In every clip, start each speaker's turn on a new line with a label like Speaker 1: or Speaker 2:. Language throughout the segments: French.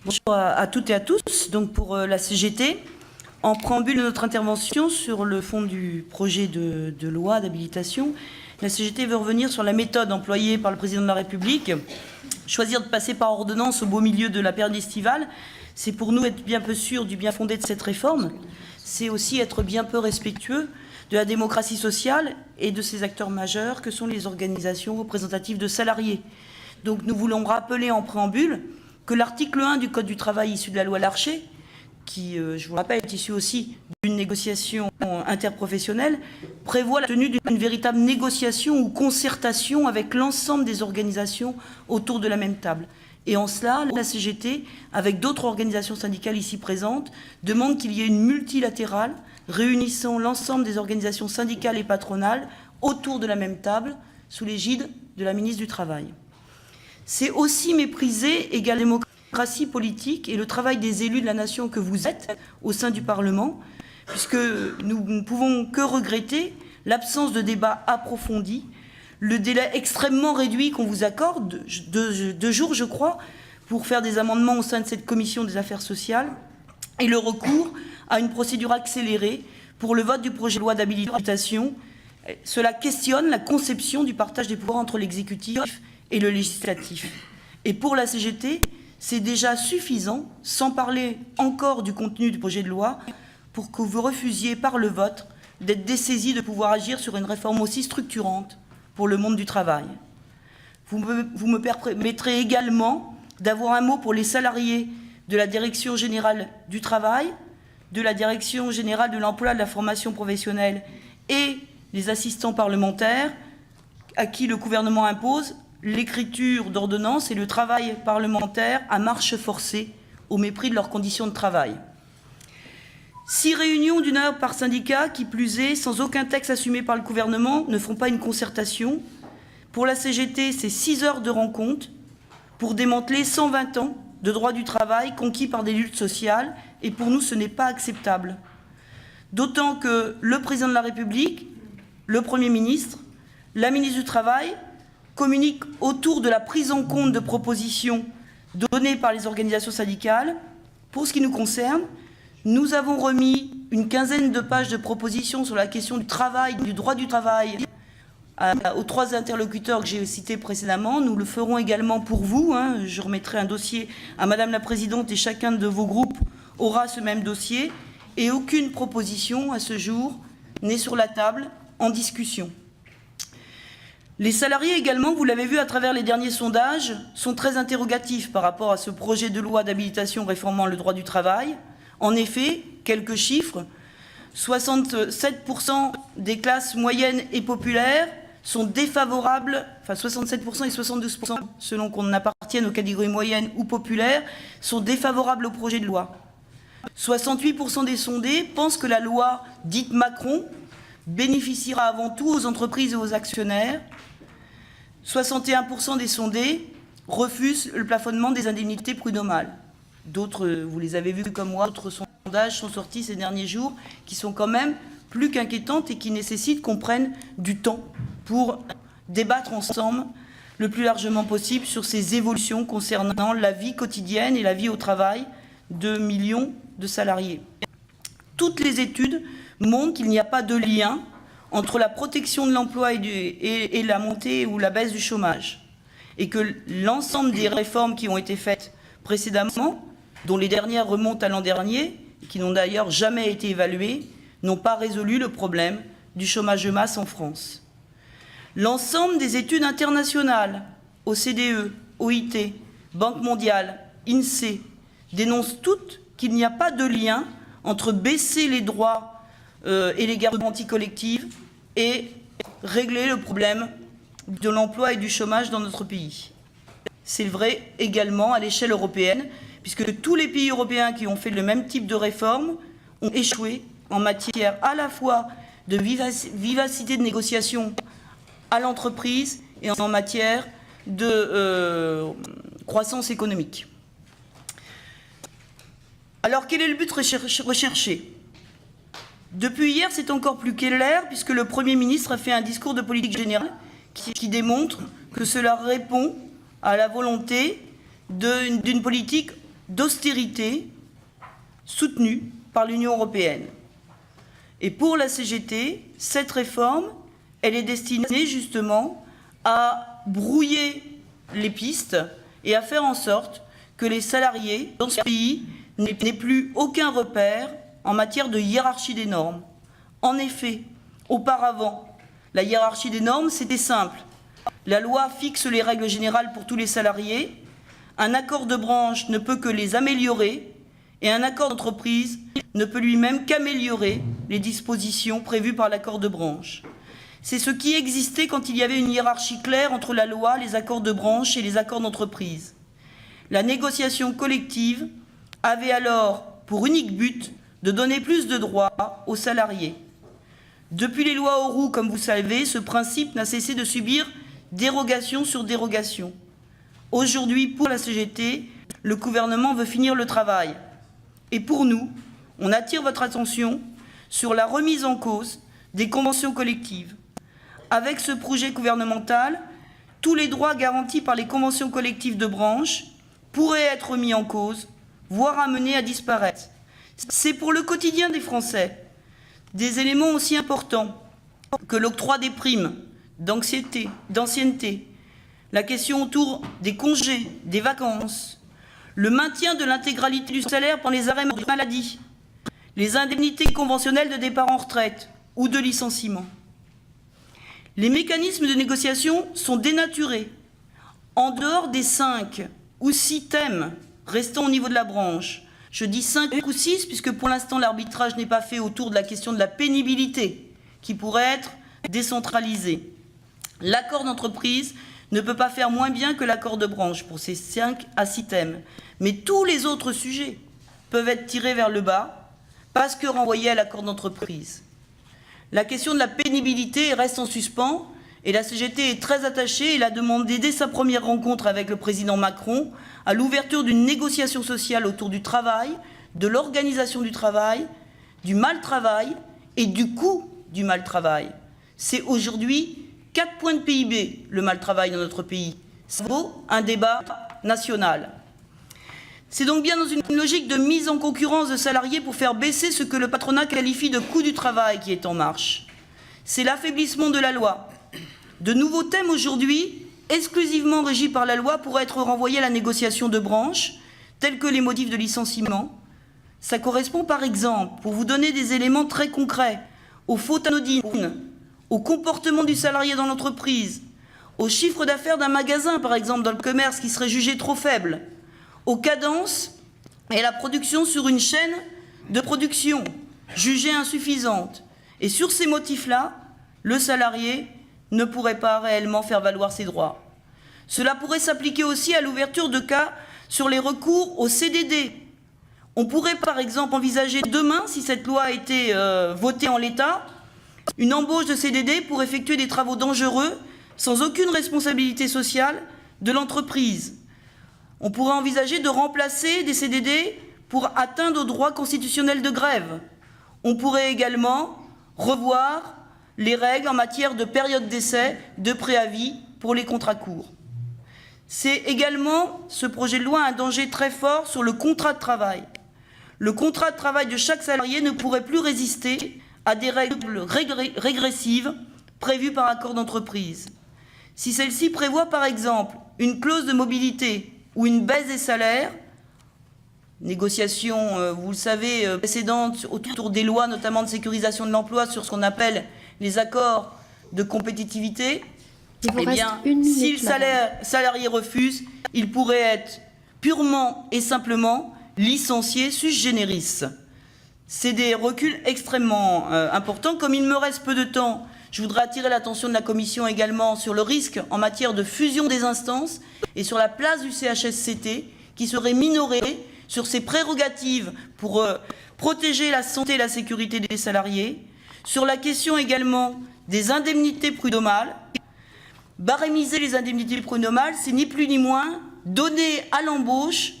Speaker 1: Bonjour à toutes et à tous. Donc pour la CGT, en préambule de notre intervention sur le fond du projet de loi d'habilitation, la CGT veut revenir sur la méthode employée par le président de la République. Choisir de passer par ordonnance au beau milieu de la période estivale, c'est pour nous être bien peu sûr du bien fondé de cette réforme. C'est aussi être bien peu respectueux de la démocratie sociale et de ses acteurs majeurs que sont les organisations représentatives de salariés. Donc nous voulons rappeler en préambule que l'article 1 du Code du travail issu de la loi Larcher, qui, je vous rappelle, est issu aussi d'une négociation interprofessionnelle, prévoit la tenue d'une véritable négociation ou concertation avec l'ensemble des organisations autour de la même table. Et en cela, la CGT, avec d'autres organisations syndicales ici présentes, demande qu'il y ait une multilatérale réunissant l'ensemble des organisations syndicales et patronales autour de la même table, sous l'égide de la ministre du Travail. C'est aussi mépriser également la démocratie politique et le travail des élus de la nation que vous êtes au sein du Parlement, puisque nous ne pouvons que regretter l'absence de débat approfondi, le délai extrêmement réduit qu'on vous accorde, 2 jours je crois, pour faire des amendements au sein de cette commission des affaires sociales, et le recours à une procédure accélérée pour le vote du projet de loi d'habilitation. Cela questionne la conception du partage des pouvoirs entre l'exécutif et le législatif. Et pour la CGT, c'est déjà suffisant, sans parler encore du contenu du projet de loi, pour que vous refusiez par le vote d'être dessaisi de pouvoir agir sur une réforme aussi structurante pour le monde du travail. Vous me permettrez également d'avoir un mot pour les salariés de la Direction générale du travail, de la Direction générale de l'emploi et de la formation professionnelle et les assistants parlementaires, à qui le gouvernement impose l'écriture d'ordonnances et le travail parlementaire à marche forcée, au mépris de leurs conditions de travail. 6 réunions d'1 heure par syndicat, qui plus est, sans aucun texte assumé par le gouvernement, ne font pas une concertation. Pour la CGT, c'est 6 heures de rencontre pour démanteler 120 ans de droit du travail conquis par des luttes sociales, et pour nous, ce n'est pas acceptable. D'autant que le président de la République, le Premier ministre, la ministre du Travail communiquent autour de la prise en compte de propositions données par les organisations syndicales. Pour ce qui nous concerne, nous avons remis une quinzaine de pages de propositions sur la question du travail, du droit du travail, aux 3 interlocuteurs que j'ai cités précédemment. Nous le ferons également pour vous. Je remettrai un dossier à Madame la Présidente et chacun de vos groupes aura ce même dossier. Et aucune proposition à ce jour n'est sur la table en discussion. Les salariés également, vous l'avez vu à travers les derniers sondages, sont très interrogatifs par rapport à ce projet de loi d'habilitation réformant le droit du travail. En effet, quelques chiffres, 67% des classes moyennes et populaires sont défavorables, enfin 67% et 72% selon qu'on appartienne aux catégories moyennes ou populaires, sont défavorables au projet de loi. 68% des sondés pensent que la loi dite Macron bénéficiera avant tout aux entreprises et aux actionnaires. 61% des sondés refusent le plafonnement des indemnités prud'homales. D'autres, vous les avez vus comme moi, d'autres sondages sont sortis ces derniers jours qui sont quand même plus qu'inquiétantes et qui nécessitent qu'on prenne du temps pour débattre ensemble le plus largement possible sur ces évolutions concernant la vie quotidienne et la vie au travail de millions de salariés. Toutes les études montrent qu'il n'y a pas de lien entre la protection de l'emploi et la montée ou la baisse du chômage, et que l'ensemble des réformes qui ont été faites précédemment, dont les dernières remontent à l'an dernier, qui n'ont d'ailleurs jamais été évaluées, n'ont pas résolu le problème du chômage de masse en France. L'ensemble des études internationales, OCDE, OIT, Banque mondiale, INSEE, dénoncent toutes qu'il n'y a pas de lien entre baisser les droits et les garanties collectives et régler le problème de l'emploi et du chômage dans notre pays. C'est vrai également à l'échelle européenne, puisque tous les pays européens qui ont fait le même type de réforme ont échoué en matière à la fois de vivacité de négociation à l'entreprise et en matière de croissance économique. Alors quel est le but recherché ? Depuis hier, c'est encore plus clair, puisque le Premier ministre a fait un discours de politique générale qui démontre que cela répond à la volonté d'une politique d'austérité soutenue par l'Union européenne. Et pour la CGT, cette réforme, elle est destinée justement à brouiller les pistes et à faire en sorte que les salariés dans ce pays n'aient plus aucun repère en matière de hiérarchie des normes. En effet, auparavant, la hiérarchie des normes, c'était simple. La loi fixe les règles générales pour tous les salariés, un accord de branche ne peut que les améliorer et un accord d'entreprise ne peut lui-même qu'améliorer les dispositions prévues par l'accord de branche. C'est ce qui existait quand il y avait une hiérarchie claire entre la loi, les accords de branche et les accords d'entreprise. La négociation collective avait alors pour unique but de donner plus de droits aux salariés. Depuis les lois Auroux, comme vous savez, ce principe n'a cessé de subir dérogation sur dérogation. Aujourd'hui, pour la CGT, le gouvernement veut finir le travail. Et pour nous, on attire votre attention sur la remise en cause des conventions collectives. Avec ce projet gouvernemental, tous les droits garantis par les conventions collectives de branche pourraient être mis en cause, voire amenés à disparaître. C'est pour le quotidien des Français des éléments aussi importants que l'octroi des primes, d'ancienneté, la question autour des congés, des vacances, le maintien de l'intégralité du salaire pendant les arrêts de maladie, les indemnités conventionnelles de départ en retraite ou de licenciement. Les mécanismes de négociation sont dénaturés. En dehors des 5 ou 6 thèmes restant au niveau de la branche, je dis 5 ou 6 puisque pour l'instant l'arbitrage n'est pas fait autour de la question de la pénibilité qui pourrait être décentralisée. L'accord d'entreprise ne peut pas faire moins bien que l'accord de branche pour ces 5 à 6 thèmes. Mais tous les autres sujets peuvent être tirés vers le bas parce que renvoyés à l'accord d'entreprise. La question de la pénibilité reste en suspens et la CGT est très attachée. Elle a demandé dès sa première rencontre avec le président Macron à l'ouverture d'une négociation sociale autour du travail, de l'organisation du travail, du mal-travail et du coût du mal-travail. C'est aujourd'hui 4 points de PIB, le mal-travail dans notre pays. Ça vaut un débat national. C'est donc bien dans une logique de mise en concurrence de salariés pour faire baisser ce que le patronat qualifie de coût du travail qui est en marche. C'est l'affaiblissement de la loi. De nouveaux thèmes aujourd'hui, exclusivement régis par la loi, pourraient être renvoyés à la négociation de branche, tels que les motifs de licenciement. Ça correspond par exemple, pour vous donner des éléments très concrets, aux fautes anodines, au comportement du salarié dans l'entreprise, au chiffre d'affaires d'un magasin, par exemple, dans le commerce, qui serait jugé trop faible, aux cadences et à la production sur une chaîne de production jugée insuffisante. Et sur ces motifs-là, le salarié ne pourrait pas réellement faire valoir ses droits. Cela pourrait s'appliquer aussi à l'ouverture de cas sur les recours au CDD. On pourrait par exemple envisager demain, si cette loi a été votée en l'état, une embauche de CDD pour effectuer des travaux dangereux sans aucune responsabilité sociale de l'entreprise. On pourrait envisager de remplacer des CDD pour atteindre au droit constitutionnel de grève. On pourrait également revoir les règles en matière de période d'essai, de préavis pour les contrats courts. C'est également, ce projet de loi, un danger très fort sur le contrat de travail. Le contrat de travail de chaque salarié ne pourrait plus résister à des règles régressives prévues par accord d'entreprise. Si celle-ci prévoit par exemple une clause de mobilité ou une baisse des salaires, négociations, vous le savez, précédentes autour des lois, notamment de sécurisation de l'emploi, sur ce qu'on appelle les accords de compétitivité, eh bien, si le salarié refuse, il pourrait être purement et simplement licencié sui generis. C'est des reculs extrêmement importants. Comme il me reste peu de temps, je voudrais attirer l'attention de la Commission également sur le risque en matière de fusion des instances et sur la place du CHSCT qui serait minorée sur ses prérogatives pour protéger la santé et la sécurité des salariés, sur la question également des indemnités prud'homales. Barémiser les indemnités prud'homales, c'est ni plus ni moins donner à l'embauche,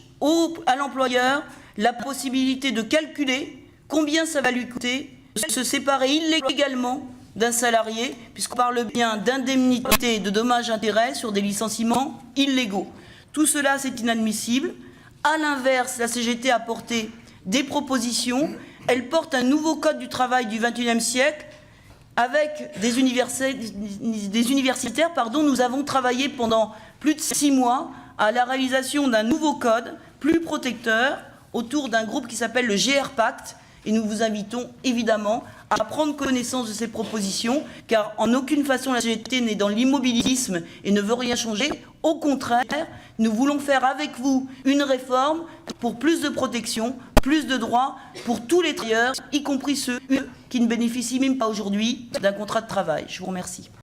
Speaker 1: à l'employeur, la possibilité de calculer combien ça va lui coûter de se séparer illégalement d'un salarié, puisqu'on parle bien d'indemnités de dommages-intérêts sur des licenciements illégaux. Tout cela, c'est inadmissible. À l'inverse, la CGT a apporté des propositions. Elle porte un nouveau code du travail du XXIe siècle. Avec des universitaires, nous avons travaillé pendant plus de 6 mois à la réalisation d'un nouveau code plus protecteur autour d'un groupe qui s'appelle le GR Pacte. Et nous vous invitons évidemment à prendre connaissance de ces propositions, car en aucune façon la CGT n'est dans l'immobilisme et ne veut rien changer. Au contraire, nous voulons faire avec vous une réforme pour plus de protection, plus de droits pour tous les travailleurs, y compris ceux qui ne bénéficient même pas aujourd'hui d'un contrat de travail. Je vous remercie.